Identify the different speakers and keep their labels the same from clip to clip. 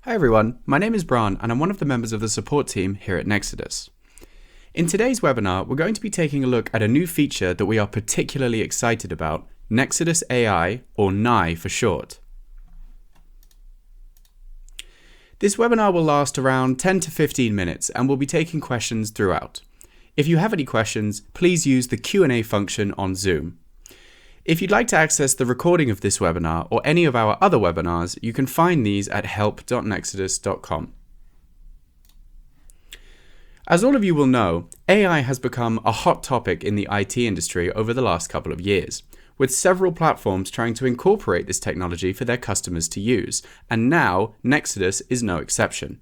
Speaker 1: Hi everyone, my name is Bran and I'm one of the members of the support team here at Nexudus. In today's webinar, we're going to be taking a look at a new feature that we are particularly excited about, Nexudus AI, or NAI for short. This webinar will last around 10 to 15 minutes and we'll be taking questions throughout. If you have any questions, please use the Q&A function on Zoom. If you'd like to access the recording of this webinar or any of our other webinars, you can find these at help.nexudus.com. As all of you will know, AI has become a hot topic in the IT industry over the last couple of years, with several platforms trying to incorporate this technology for their customers to use, and now Nexudus is no exception.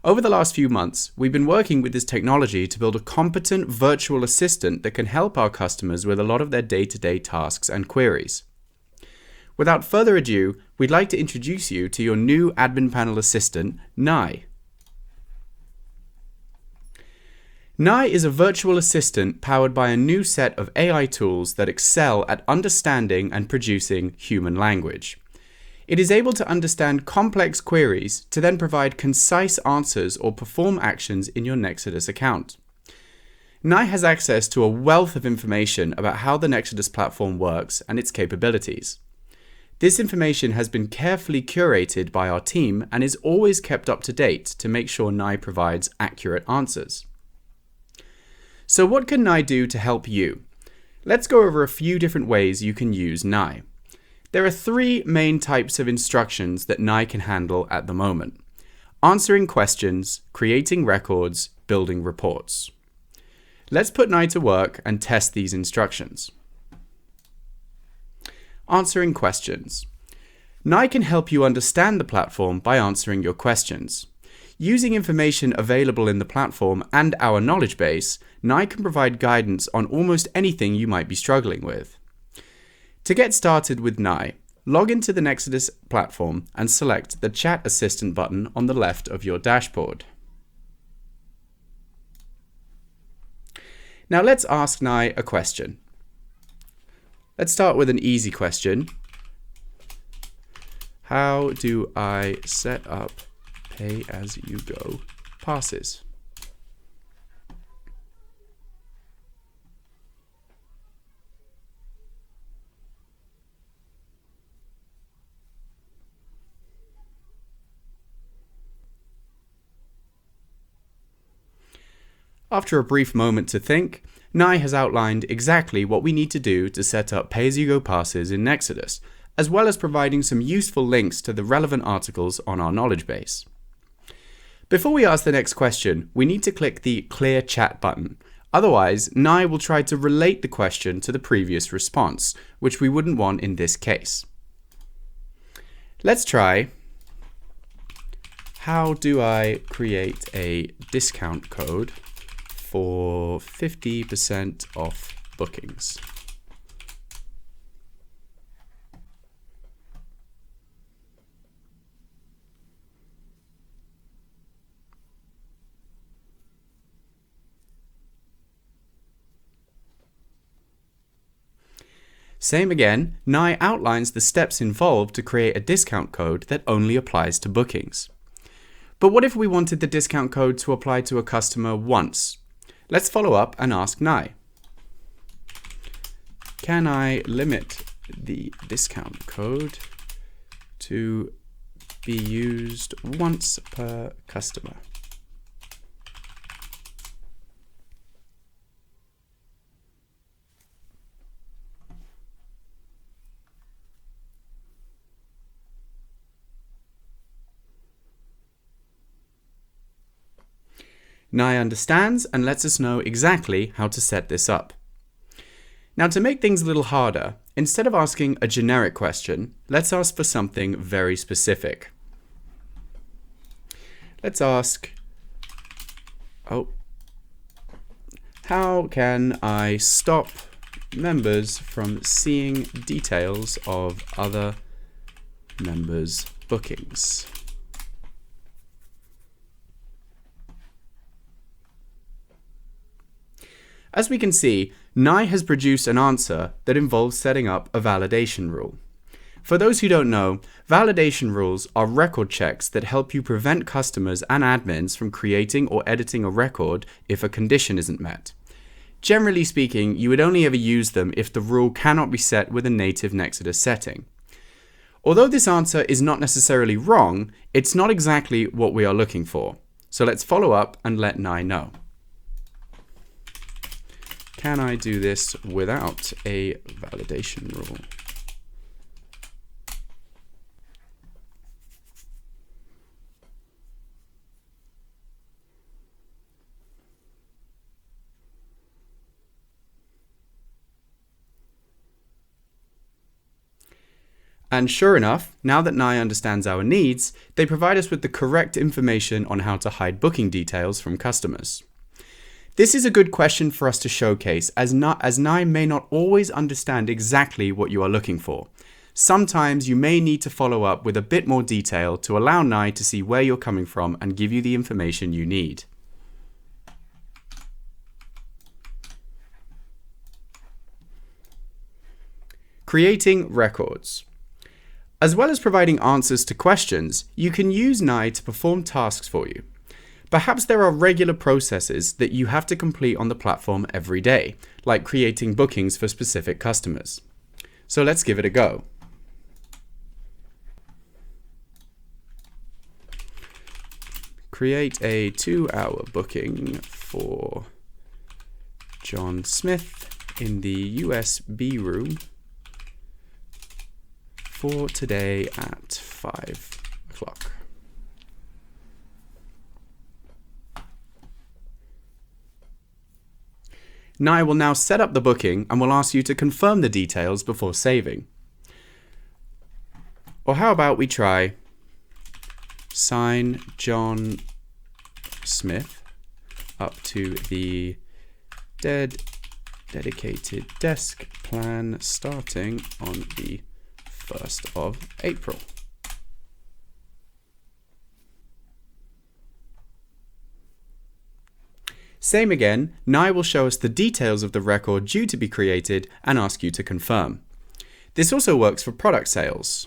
Speaker 1: Over the last few months, we've been working with this technology to build a competent virtual assistant that can help our customers with a lot of their day-to-day tasks and queries. Without further ado, we'd like to introduce you to your new admin panel assistant, NAI. NAI is a virtual assistant powered by a new set of AI tools that excel at understanding and producing human language. It is able to understand complex queries to then provide concise answers or perform actions in your Nexudus account. NAI has access to a wealth of information about how the Nexudus platform works and its capabilities. This information has been carefully curated by our team and is always kept up to date to make sure NAI provides accurate answers. So what can NAI do to help you? Let's go over a few different ways you can use NAI. There are three main types of instructions that NAI can handle at the moment: answering questions, creating records, building reports. Let's put NAI to work and test these instructions. Answering questions. NAI can help you understand the platform by answering your questions. Using information available in the platform and our knowledge base, NAI can provide guidance on almost anything you might be struggling with. To get started with NAI, log into the Nexudus platform and select the Chat Assistant button on the left of your dashboard. Now let's ask NAI a question. Let's start with an easy question. How do I set up pay-as-you-go passes? After a brief moment to think, NAI has outlined exactly what we need to do to set up pay-as-you-go passes in Nexudus, as well as providing some useful links to the relevant articles on our knowledge base. Before we ask the next question, we need to click the Clear Chat button. Otherwise, NAI will try to relate the question to the previous response, which we wouldn't want in this case. Let's try, how do I create a discount code for 50% off bookings? Same again, NAI outlines the steps involved to create a discount code that only applies to bookings. But what if we wanted the discount code to apply to a customer once? Let's follow up and ask NAI. Can I limit the discount code to be used once per customer? NAI understands and lets us know exactly how to set this up. Now, to make things a little harder, instead of asking a generic question, let's ask for something very specific. Let's ask, how can I stop members from seeing details of other members' bookings? As we can see, NAI has produced an answer that involves setting up a validation rule. For those who don't know, validation rules are record checks that help you prevent customers and admins from creating or editing a record if a condition isn't met. Generally speaking, you would only ever use them if the rule cannot be set with a native Nexudus setting. Although this answer is not necessarily wrong, it's not exactly what we are looking for. So let's follow up and let Nye know. Can I do this without a validation rule? And sure enough, now that Nye understands our needs, they provide us with the correct information on how to hide booking details from customers. This is a good question for us to showcase, as Nye may not always understand exactly what you are looking for. Sometimes you may need to follow up with a bit more detail to allow Nye to see where you're coming from and give you the information you need. Creating records. As well as providing answers to questions, you can use Nye to perform tasks for you. Perhaps there are regular processes that you have to complete on the platform every day, like creating bookings for specific customers. So let's give it a go. Create a 2-hour booking for John Smith in the USB room for today at 5 o'clock. Nye will now set up the booking and will ask you to confirm the details before saving. Or how about we try sign John Smith up to the dedicated desk plan starting on the 1st of April. Same again, Nye will show us the details of the record due to be created and ask you to confirm. This also works for product sales.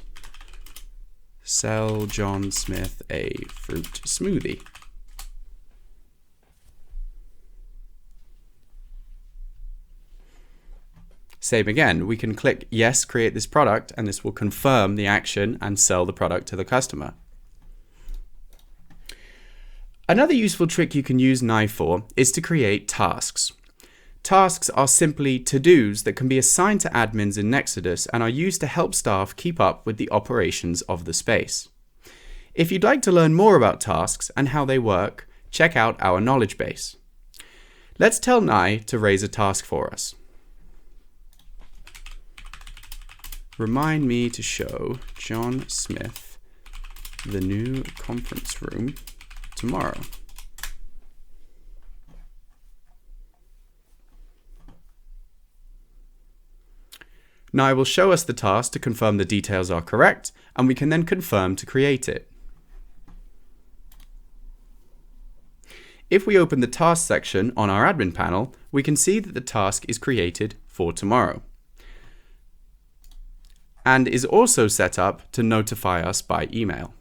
Speaker 1: Sell John Smith a fruit smoothie. Same again, we can click yes, create this product, and this will confirm the action and sell the product to the customer. Another useful trick you can use Nye for is to create tasks. Tasks are simply to-dos that can be assigned to admins in Nexudus and are used to help staff keep up with the operations of the space. If you'd like to learn more about tasks and how they work, check out our knowledge base. Let's tell Nye to raise a task for us. Remind me to show John Smith the new conference room tomorrow. Nye will show us the task to confirm the details are correct, and we can then confirm to create it. If we open the task section on our admin panel, we can see that the task is created for tomorrow and is also set up to notify us by email.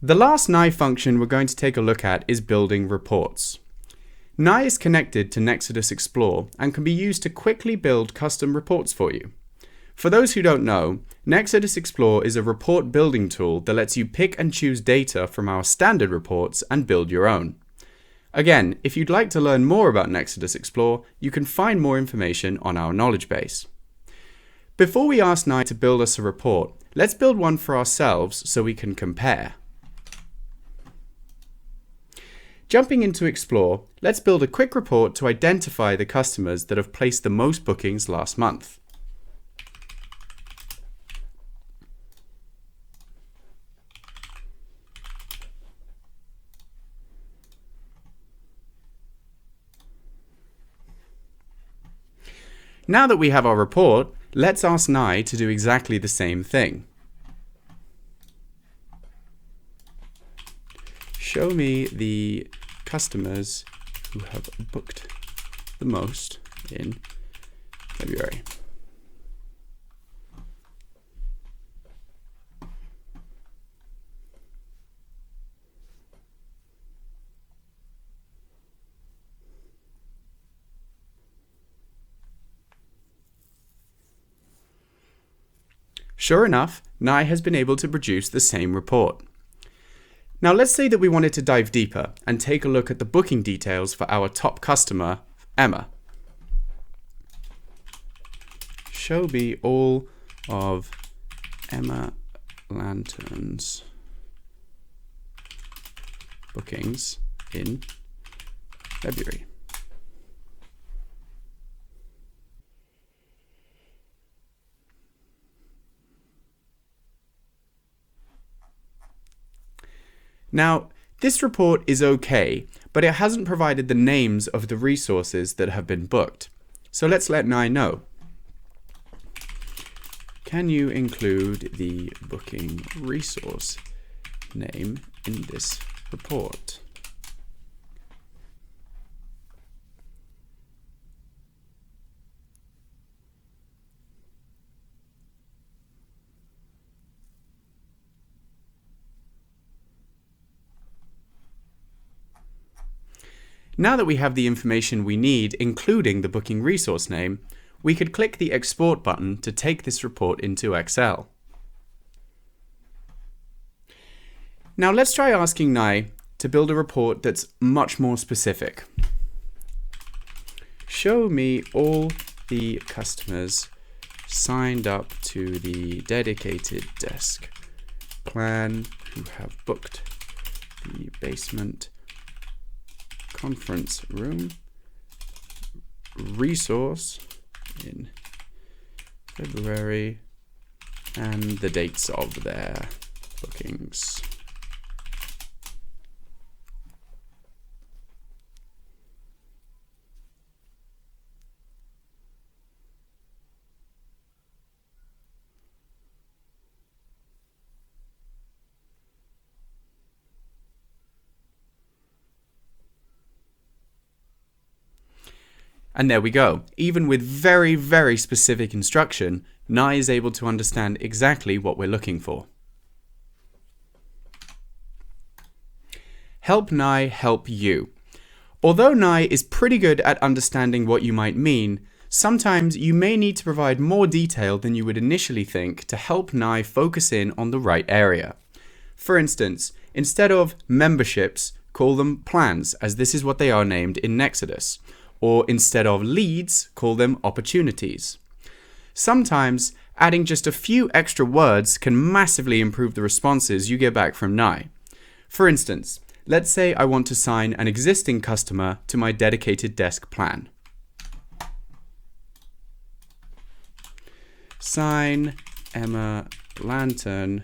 Speaker 1: The last Nye function we're going to take a look at is building reports. Nye is connected to Nexudus Explore and can be used to quickly build custom reports for you. For those who don't know, Nexudus Explore is a report building tool that lets you pick and choose data from our standard reports and build your own. Again, if you'd like to learn more about Nexudus Explore, you can find more information on our knowledge base. Before we ask Nye to build us a report, let's build one for ourselves so we can compare. Jumping into Explore, let's build a quick report to identify the customers that have placed the most bookings last month. Now that we have our report, let's ask Nye to do exactly the same thing. Show me the customers who have booked the most in February. Sure enough, Nye has been able to produce the same report. Now let's say that we wanted to dive deeper and take a look at the booking details for our top customer, Emma. Show me all of Emma Lantern's bookings in February. Now, this report is okay, but it hasn't provided the names of the resources that have been booked. So let's let Nye know. Can you include the booking resource name in this report? Now that we have the information we need, including the booking resource name, we could click the Export button to take this report into Excel. Now let's try asking Nye to build a report that's much more specific. Show me all the customers signed up to the dedicated desk plan who have booked the basement conference room resource in February and the dates of their bookings. And there we go. Even with very, very specific instruction, Nye is able to understand exactly what we're looking for. Help Nye help you. Although Nye is pretty good at understanding what you might mean, sometimes you may need to provide more detail than you would initially think to help Nye focus in on the right area. For instance, instead of memberships, call them plans, as this is what they are named in Nexudus. Or instead of leads, call them opportunities. Sometimes, adding just a few extra words can massively improve the responses you get back from Nye. For instance, let's say I want to sign an existing customer to my dedicated desk plan. Sign Emma Lantern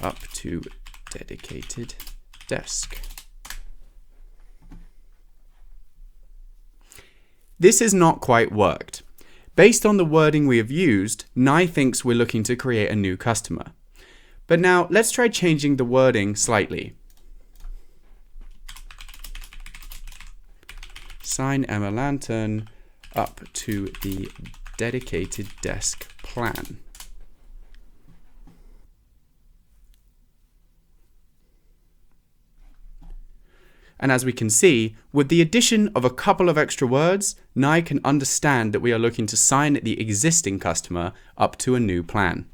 Speaker 1: up to dedicated desk. This has not quite worked. Based on the wording we have used, Nye thinks we're looking to create a new customer. But now let's try changing the wording slightly. Sign Emma Lantern up to the dedicated desk plan. And as we can see, with the addition of a couple of extra words, Nye can understand that we are looking to sign the existing customer up to a new plan.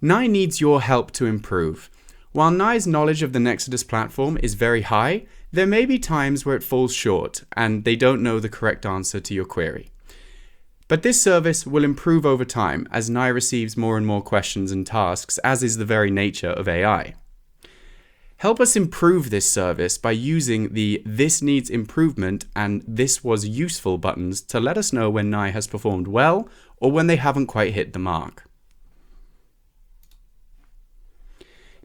Speaker 1: Nye needs your help to improve. While Nye's knowledge of the Nexudus platform is very high, there may be times where it falls short and they don't know the correct answer to your query. But this service will improve over time as Nye receives more and more questions and tasks, as is the very nature of AI. Help us improve this service by using the "This needs improvement" and "This was useful" buttons to let us know when Nye has performed well or when they haven't quite hit the mark.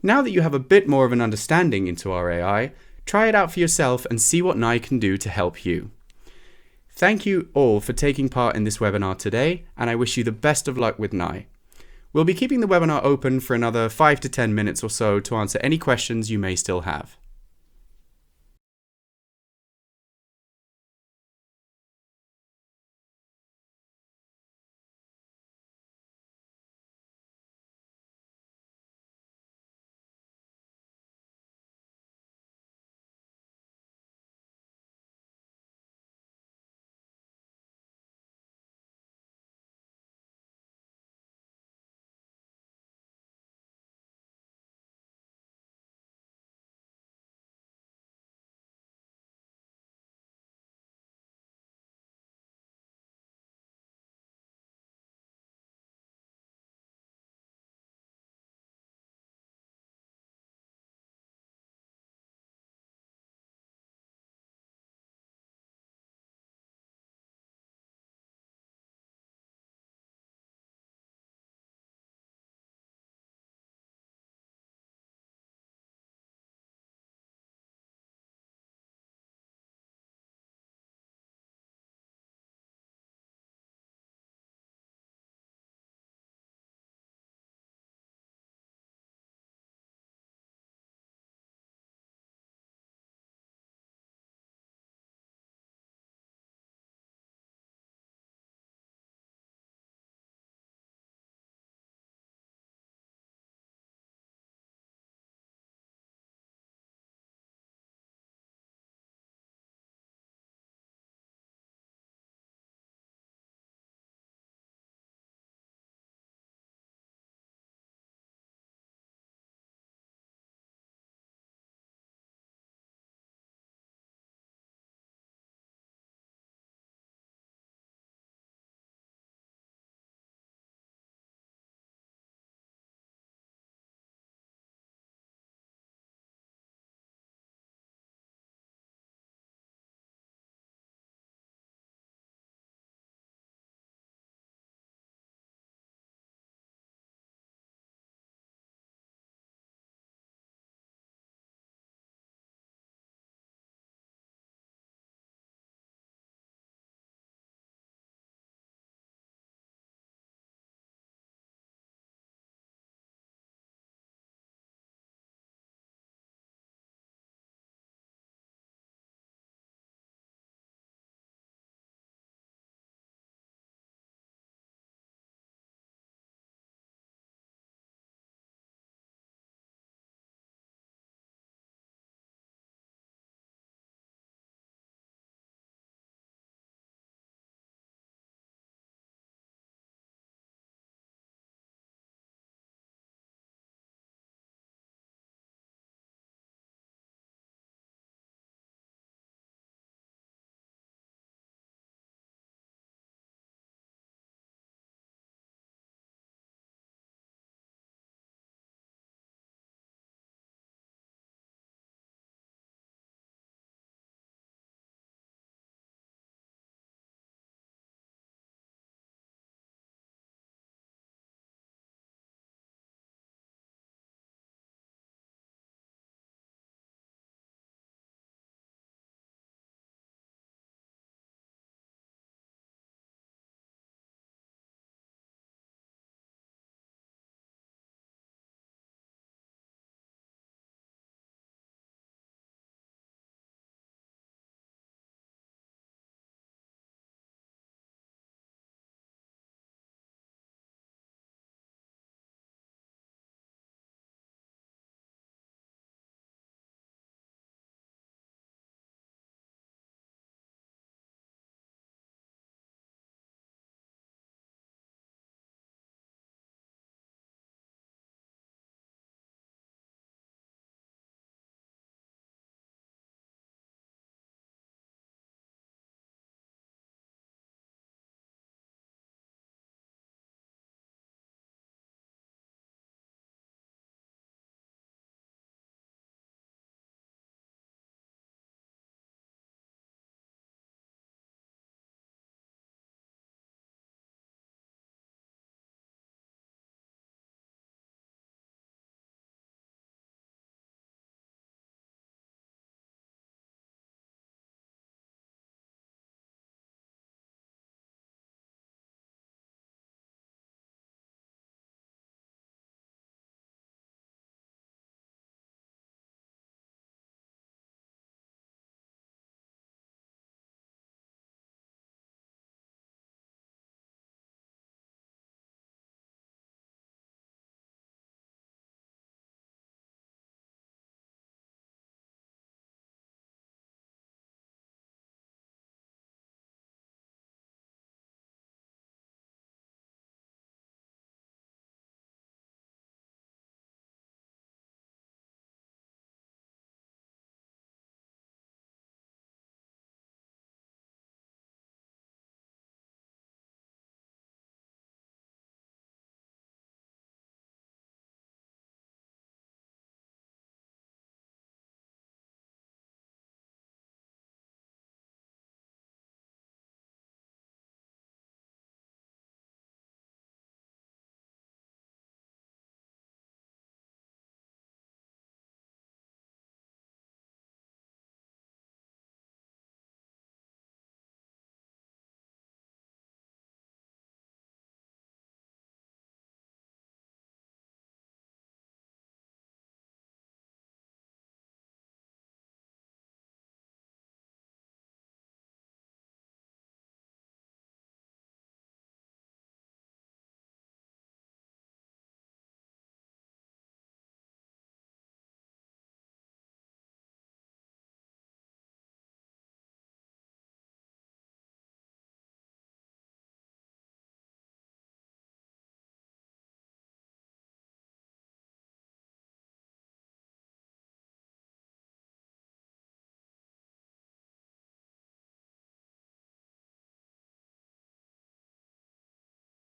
Speaker 1: Now that you have a bit more of an understanding into our AI, try it out for yourself and see what Nye can do to help you. Thank you all for taking part in this webinar today, and I wish you the best of luck with Nye. We'll be keeping the webinar open for another 5 to 10 minutes or so to answer any questions you may still have.